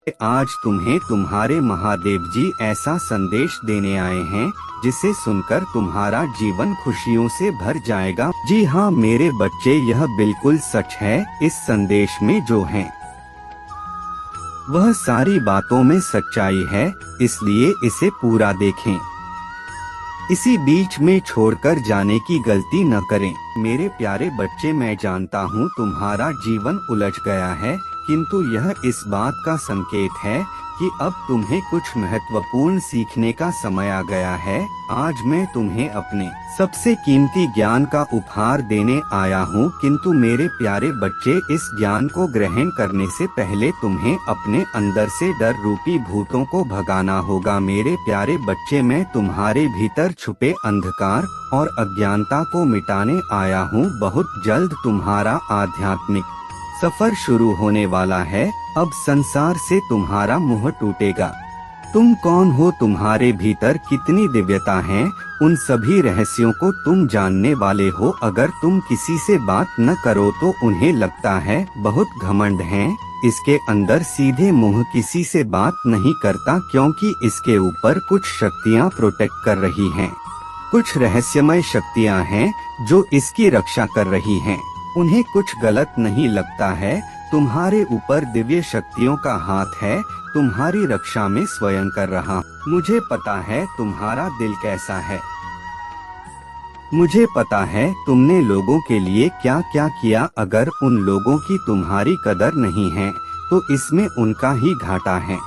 आज तुम्हें तुम्हारे महादेव जी ऐसा संदेश देने आए हैं जिसे सुनकर तुम्हारा जीवन खुशियों से भर जाएगा। जी हाँ मेरे बच्चे, यह बिल्कुल सच है। इस संदेश में जो है वह सारी बातों में सच्चाई है, इसलिए इसे पूरा देखें। इसी बीच में छोड़कर जाने की गलती न करें। मेरे प्यारे बच्चे, मैं जानता हूँ तुम्हारा जीवन उलझ गया है, किंतु यह इस बात का संकेत है कि अब तुम्हें कुछ महत्वपूर्ण सीखने का समय आ गया है। आज मैं तुम्हें अपने सबसे कीमती ज्ञान का उपहार देने आया हूँ, किंतु मेरे प्यारे बच्चे, इस ज्ञान को ग्रहण करने से पहले तुम्हें अपने अंदर से डर रूपी भूतों को भगाना होगा। मेरे प्यारे बच्चे, मैं तुम्हारे भीतर छुपे अंधकार और अज्ञानता को मिटाने आया हूँ। बहुत जल्द तुम्हारा आध्यात्मिक सफर शुरू होने वाला है। अब संसार से तुम्हारा मोह टूटेगा। तुम कौन हो, तुम्हारे भीतर कितनी दिव्यता है, उन सभी रहस्यों को तुम जानने वाले हो। अगर तुम किसी से बात न करो तो उन्हें लगता है बहुत घमंड है। इसके अंदर सीधे मुंह किसी से बात नहीं करता, क्योंकि इसके ऊपर कुछ शक्तियाँ प्रोटेक्ट कर रही हैं। कुछ रहस्यमय शक्तियाँ हैं जो इसकी रक्षा कर रही हैं। उन्हें कुछ गलत नहीं लगता है। तुम्हारे ऊपर दिव्य शक्तियों का हाथ है, तुम्हारी रक्षा में स्वयं कर रहा। मुझे पता है तुम्हारा दिल कैसा है। मुझे पता है तुमने लोगों के लिए क्या क्या किया। अगर उन लोगों की तुम्हारी कदर नहीं है तो इसमें उनका ही घाटा है।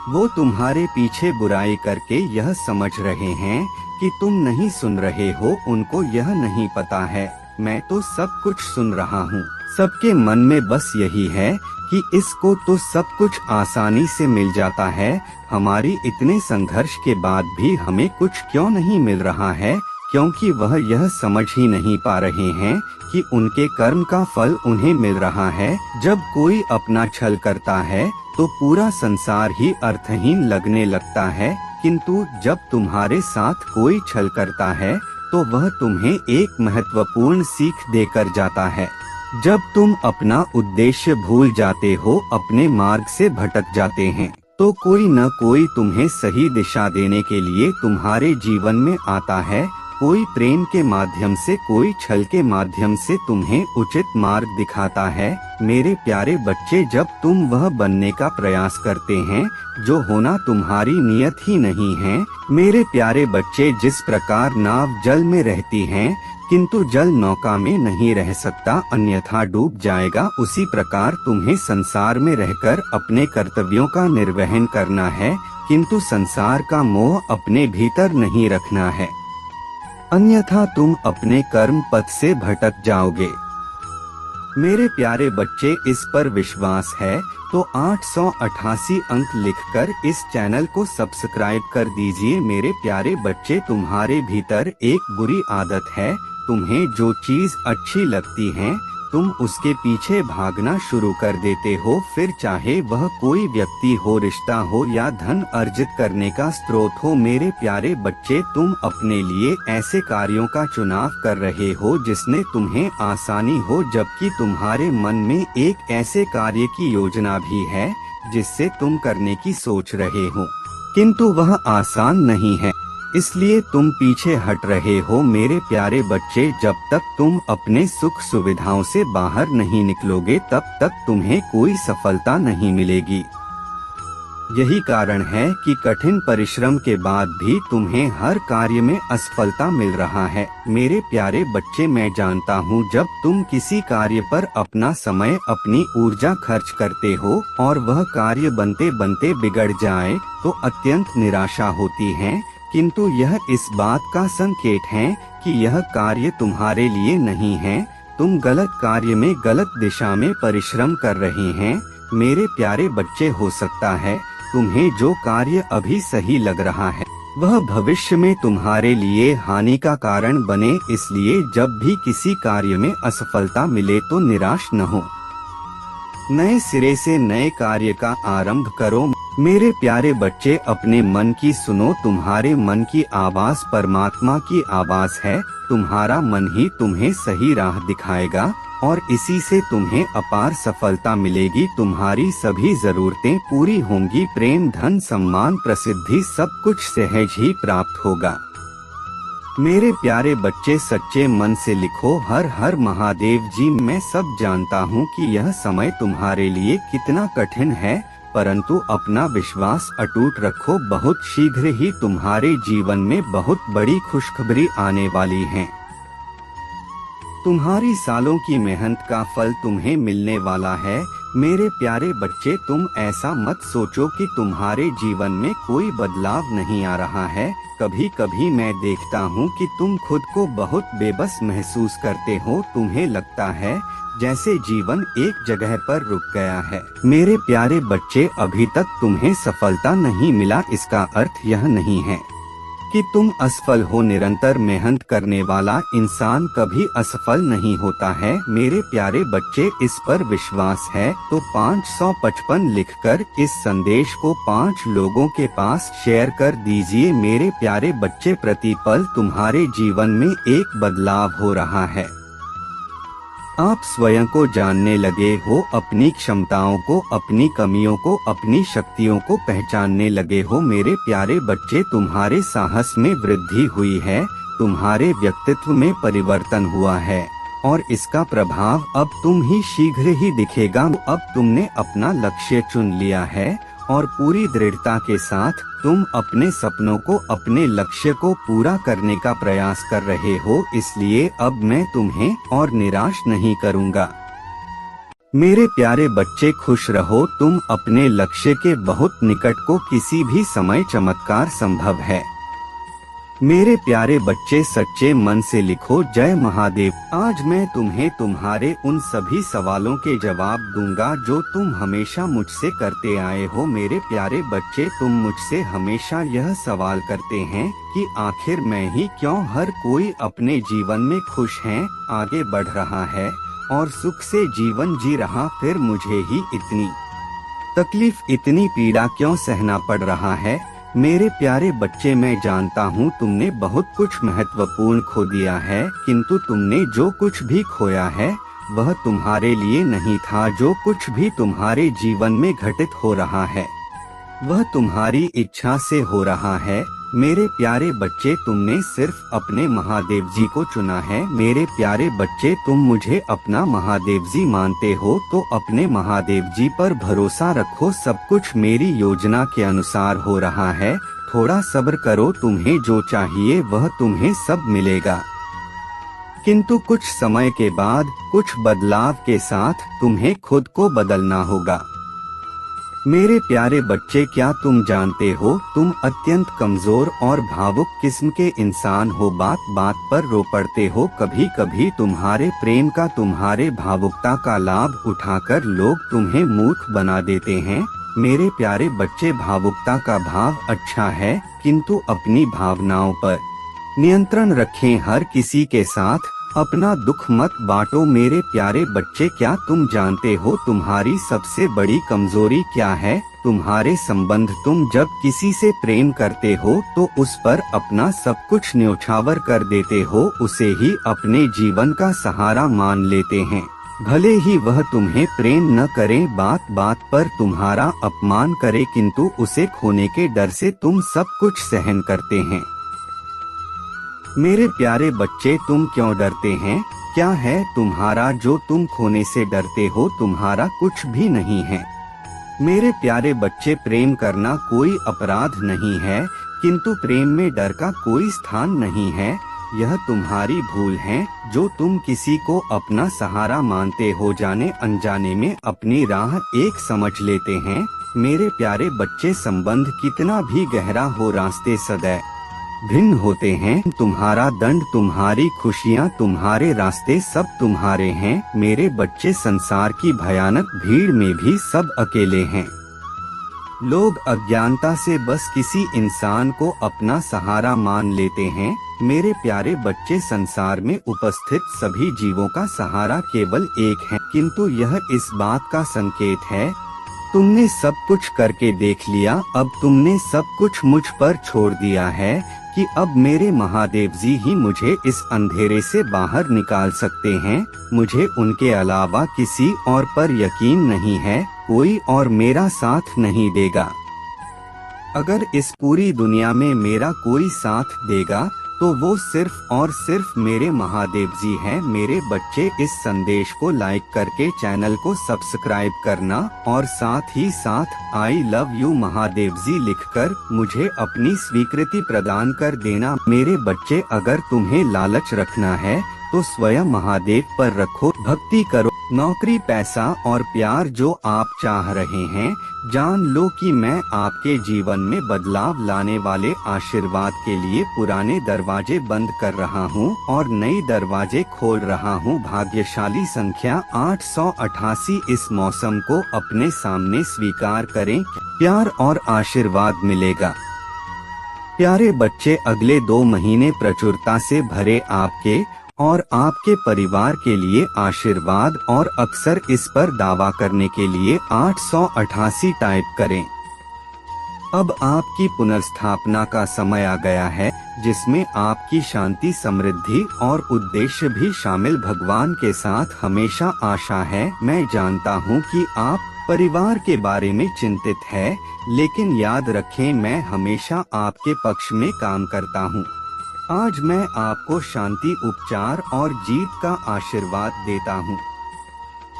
वो तुम्हारे पीछे बुराई करके यह समझ रहे हैं कि तुम नहीं सुन रहे हो। उनको यह नहीं पता है, मैं तो सब कुछ सुन रहा हूँ। सबके मन में बस यही है कि इसको तो सब कुछ आसानी से मिल जाता है। हमारी इतने संघर्ष के बाद भी हमें कुछ क्यों नहीं मिल रहा है? क्योंकि वह यह समझ ही नहीं पा रहे हैं कि उनके कर्म का फल उन्हें मिल रहा है। जब कोई अपना छल करता है तो पूरा संसार ही अर्थहीन लगने लगता है, किंतु जब तुम्हारे साथ कोई छल करता है तो वह तुम्हें एक महत्वपूर्ण सीख देकर जाता है। जब तुम अपना उद्देश्य भूल जाते हो, अपने मार्ग से भटक जाते हैं, तो कोई न कोई तुम्हें सही दिशा देने के लिए तुम्हारे जीवन में आता है। कोई प्रेम के माध्यम से, कोई छल के माध्यम से तुम्हें उचित मार्ग दिखाता है। मेरे प्यारे बच्चे, जब तुम वह बनने का प्रयास करते हैं जो होना तुम्हारी नियत ही नहीं है। मेरे प्यारे बच्चे, जिस प्रकार नाव जल में रहती है किंतु जल नौका में नहीं रह सकता, अन्यथा डूब जाएगा, उसी प्रकार तुम्हें संसार में रहकर अपने कर्तव्यों का निर्वहन करना है, किंतु संसार का मोह अपने भीतर नहीं रखना है, अन्यथा तुम अपने कर्म पथ से भटक जाओगे। मेरे प्यारे बच्चे, इस पर विश्वास है तो 888 अंक लिखकर इस चैनल को सब्सक्राइब कर दीजिए। मेरे प्यारे बच्चे, तुम्हारे भीतर एक बुरी आदत है। तुम्हें जो चीज अच्छी लगती है तुम उसके पीछे भागना शुरू कर देते हो, फिर चाहे वह कोई व्यक्ति हो, रिश्ता हो या धन अर्जित करने का स्रोत हो। मेरे प्यारे बच्चे, तुम अपने लिए ऐसे कार्यों का चुनाव कर रहे हो जिसने तुम्हें आसानी हो, जबकि तुम्हारे मन में एक ऐसे कार्य की योजना भी है जिससे तुम करने की सोच रहे हो, किंतु वह आसान नहीं है, इसलिए तुम पीछे हट रहे हो। मेरे प्यारे बच्चे, जब तक तुम अपने सुख सुविधाओं से बाहर नहीं निकलोगे तब तक तुम्हें कोई सफलता नहीं मिलेगी। यही कारण है कि कठिन परिश्रम के बाद भी तुम्हें हर कार्य में असफलता मिल रहा है। मेरे प्यारे बच्चे, मैं जानता हूँ जब तुम किसी कार्य पर अपना समय, अपनी ऊर्जा खर्च करते हो और वह कार्य बनते बनते बिगड़ जाए तो अत्यंत निराशा होती है, किंतु यह इस बात का संकेत है कि यह कार्य तुम्हारे लिए नहीं है। तुम गलत कार्य में, गलत दिशा में परिश्रम कर रहे हैं। मेरे प्यारे बच्चे, हो सकता है तुम्हें जो कार्य अभी सही लग रहा है वह भविष्य में तुम्हारे लिए हानि का कारण बने, इसलिए जब भी किसी कार्य में असफलता मिले तो निराश न हो। नए सिरे से नए कार्य का आरंभ करो। मेरे प्यारे बच्चे, अपने मन की सुनो। तुम्हारे मन की आवाज परमात्मा की आवाज है। तुम्हारा मन ही तुम्हें सही राह दिखाएगा। और इसी से तुम्हें अपार सफलता मिलेगी। तुम्हारी सभी जरूरतें पूरी होंगी। प्रेम, धन, सम्मान, प्रसिद्धि सब कुछ सहज ही प्राप्त होगा। मेरे प्यारे बच्चे, सच्चे मन से लिखो हर हर महादेव जी। मैं सब जानता हूँ कि यह समय तुम्हारे लिए कितना कठिन है, परंतु अपना विश्वास अटूट रखो। बहुत शीघ्र ही तुम्हारे जीवन में बहुत बड़ी खुशखबरी आने वाली है। तुम्हारी सालों की मेहनत का फल तुम्हें मिलने वाला है। मेरे प्यारे बच्चे, तुम ऐसा मत सोचो कि तुम्हारे जीवन में कोई बदलाव नहीं आ रहा है। कभी कभी मैं देखता हूँ कि तुम खुद को बहुत बेबस महसूस करते हो। तुम्हें लगता है जैसे जीवन एक जगह पर रुक गया है। मेरे प्यारे बच्चे, अभी तक तुम्हें सफलता नहीं मिला, इसका अर्थ यह नहीं है कि तुम असफल हो। निरंतर मेहनत करने वाला इंसान कभी असफल नहीं होता है। मेरे प्यारे बच्चे, इस पर विश्वास है तो 555 लिखकर इस संदेश को 5 लोगों के पास शेयर कर दीजिए। मेरे प्यारे बच्चे, प्रतिपल तुम्हारे जीवन में एक बदलाव हो रहा है। आप स्वयं को जानने लगे हो, अपनी क्षमताओं को, अपनी कमियों को, अपनी शक्तियों को पहचानने लगे हो। मेरे प्यारे बच्चे, तुम्हारे साहस में वृद्धि हुई है, तुम्हारे व्यक्तित्व में परिवर्तन हुआ है और इसका प्रभाव अब तुम ही शीघ्र ही दिखेगा। अब तुमने अपना लक्ष्य चुन लिया है और पूरी दृढ़ता के साथ तुम अपने सपनों को, अपने लक्ष्य को पूरा करने का प्रयास कर रहे हो। इसलिए अब मैं तुम्हें और निराश नहीं करूंगा। मेरे प्यारे बच्चे, खुश रहो। तुम अपने लक्ष्य के बहुत निकट को किसी भी समय चमत्कार संभव है। मेरे प्यारे बच्चे, सच्चे मन से लिखो जय महादेव। आज मैं तुम्हें तुम्हारे उन सभी सवालों के जवाब दूंगा जो तुम हमेशा मुझसे करते आए हो। मेरे प्यारे बच्चे, तुम मुझसे हमेशा यह सवाल करते हैं कि आखिर मैं ही क्यों। हर कोई अपने जीवन में खुश है, आगे बढ़ रहा है और सुख से जीवन जी रहा, फिर मुझे ही इतनी तकलीफ, इतनी पीड़ा क्यों सहना पड़ रहा है। मेरे प्यारे बच्चे, मैं जानता हूँ तुमने बहुत कुछ महत्वपूर्ण खो दिया है, किंतु तुमने जो कुछ भी खोया है वह तुम्हारे लिए नहीं था। जो कुछ भी तुम्हारे जीवन में घटित हो रहा है वह तुम्हारी इच्छा से हो रहा है। मेरे प्यारे बच्चे, तुमने सिर्फ अपने महादेव जी को चुना है। मेरे प्यारे बच्चे, तुम मुझे अपना महादेव जी मानते हो तो अपने महादेव जी पर भरोसा रखो। सब कुछ मेरी योजना के अनुसार हो रहा है। थोड़ा सब्र करो, तुम्हें जो चाहिए वह तुम्हें सब मिलेगा, किंतु कुछ समय के बाद कुछ बदलाव के साथ तुम्हें खुद को बदलना होगा। मेरे प्यारे बच्चे, क्या तुम जानते हो तुम अत्यंत कमजोर और भावुक किस्म के इंसान हो। बात बात पर रो पड़ते हो। कभी कभी तुम्हारे प्रेम का, तुम्हारे भावुकता का लाभ उठाकर लोग तुम्हें मूर्ख बना देते हैं। मेरे प्यारे बच्चे, भावुकता का भाव अच्छा है, किंतु अपनी भावनाओं पर नियंत्रण रखें। हर किसी के साथ अपना दुख मत बांटो। मेरे प्यारे बच्चे, क्या तुम जानते हो तुम्हारी सबसे बड़ी कमजोरी क्या है? तुम्हारे संबंध। तुम जब किसी से प्रेम करते हो तो उस पर अपना सब कुछ न्यौछावर कर देते हो, उसे ही अपने जीवन का सहारा मान लेते हैं। भले ही वह तुम्हें प्रेम न करे, बात बात पर तुम्हारा अपमान करे, किंतु उसे खोने के डर से तुम सब कुछ सहन करते हैं। मेरे प्यारे बच्चे, तुम क्यों डरते हैं? क्या है तुम्हारा जो तुम खोने से डरते हो? तुम्हारा कुछ भी नहीं है। मेरे प्यारे बच्चे, प्रेम करना कोई अपराध नहीं है, किंतु प्रेम में डर का कोई स्थान नहीं है। यह तुम्हारी भूल है जो तुम किसी को अपना सहारा मानते हो, जाने अनजाने में अपनी राह एक समझ लेते हैं। मेरे प्यारे बच्चे, संबंध कितना भी गहरा हो, रास्ते सदैव भिन्न होते हैं। तुम्हारा दंड, तुम्हारी खुशियाँ, तुम्हारे रास्ते सब तुम्हारे हैं। मेरे बच्चे, संसार की भयानक भीड़ में भी सब अकेले हैं। लोग अज्ञानता से बस किसी इंसान को अपना सहारा मान लेते हैं। मेरे प्यारे बच्चे, संसार में उपस्थित सभी जीवों का सहारा केवल एक है, किंतु यह इस बात का संकेत है तुमने सब कुछ करके देख लिया, अब तुमने सब कुछ मुझ पर छोड़ दिया है। कि अब मेरे महादेव जी ही मुझे इस अंधेरे से बाहर निकाल सकते हैं। मुझे उनके अलावा किसी और पर यकीन नहीं है, कोई और मेरा साथ नहीं देगा। अगर इस पूरी दुनिया में मेरा कोई साथ देगा तो वो सिर्फ और सिर्फ मेरे महादेव जी हैं। मेरे बच्चे, इस संदेश को लाइक करके चैनल को सब्सक्राइब करना और साथ ही साथ आई लव यू महादेव जी लिखकर मुझे अपनी स्वीकृति प्रदान कर देना। मेरे बच्चे, अगर तुम्हें लालच रखना है तो स्वयं महादेव पर रखो, भक्ति करो। नौकरी, पैसा और प्यार जो आप चाह रहे हैं, जान लो कि मैं आपके जीवन में बदलाव लाने वाले आशीर्वाद के लिए पुराने दरवाजे बंद कर रहा हूं और नए दरवाजे खोल रहा हूं। भाग्यशाली संख्या 888 इस मौसम को अपने सामने स्वीकार करें, प्यार और आशीर्वाद मिलेगा। प्यारे बच्चे, अगले 2 महीने प्रचुरता से भरे आपके और आपके परिवार के लिए आशीर्वाद और अक्सर इस पर दावा करने के लिए 888 टाइप करें। अब आपकी पुनर्स्थापना का समय आ गया है, जिसमें आपकी शांति, समृद्धि और उद्देश्य भी शामिल। भगवान के साथ हमेशा आशा है। मैं जानता हूँ कि आप परिवार के बारे में चिंतित है, लेकिन याद रखें, मैं हमेशा आपके पक्ष में काम करता हूँ। आज मैं आपको शांति, उपचार और जीत का आशीर्वाद देता हूँ।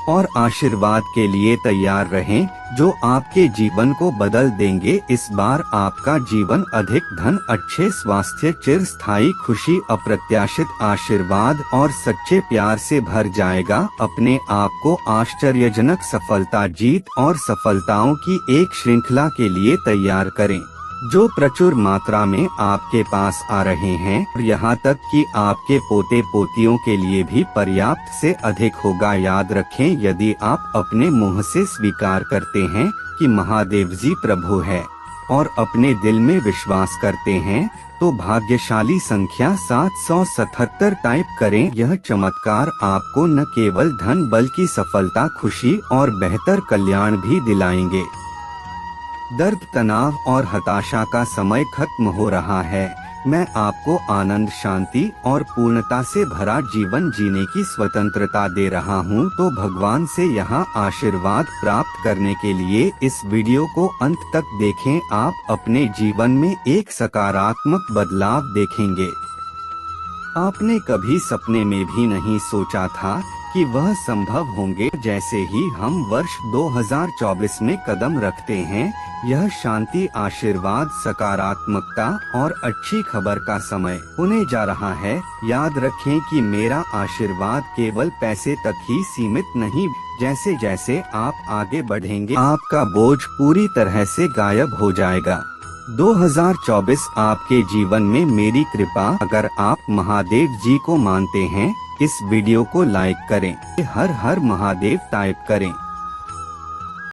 और आशीर्वाद के लिए तैयार रहें, जो आपके जीवन को बदल देंगे। इस बार आपका जीवन अधिक धन, अच्छे स्वास्थ्य, चिरस्थायी खुशी, अप्रत्याशित आशीर्वाद और सच्चे प्यार से भर जाएगा। अपने आप को आश्चर्यजनक सफलता, जीत और सफलताओं की एक श्रृंखला के लिए तैयार करें, जो प्रचुर मात्रा में आपके पास आ रहे हैं, और यहाँ तक कि आपके पोते पोतियों के लिए भी पर्याप्त से अधिक होगा। याद रखें, यदि आप अपने मुंह से स्वीकार करते हैं कि महादेव जी प्रभु है और अपने दिल में विश्वास करते हैं, तो भाग्यशाली संख्या 777 टाइप करें। यह चमत्कार आपको न केवल धन बल्कि सफलता, खुशी और बेहतर कल्याण भी दिलाएंगे। दर्द, तनाव और हताशा का समय खत्म हो रहा है। मैं आपको आनंद, शांति और पूर्णता से भरा जीवन जीने की स्वतंत्रता दे रहा हूं। तो भगवान से यहां आशीर्वाद प्राप्त करने के लिए इस वीडियो को अंत तक देखें। आप अपने जीवन में एक सकारात्मक बदलाव देखेंगे। आपने कभी सपने में भी नहीं सोचा था कि वह संभव होंगे। जैसे ही हम वर्ष 2024 में कदम रखते हैं, यह शांति, आशीर्वाद, सकारात्मकता और अच्छी खबर का समय होने जा रहा है। याद रखें कि मेरा आशीर्वाद केवल पैसे तक ही सीमित नहीं। जैसे जैसे आप आगे बढ़ेंगे, आपका बोझ पूरी तरह से गायब हो जाएगा। 2024 आपके जीवन में मेरी कृपा। अगर आप महादेव जी को मानते हैं, इस वीडियो को लाइक करें, हर हर महादेव टाइप करें।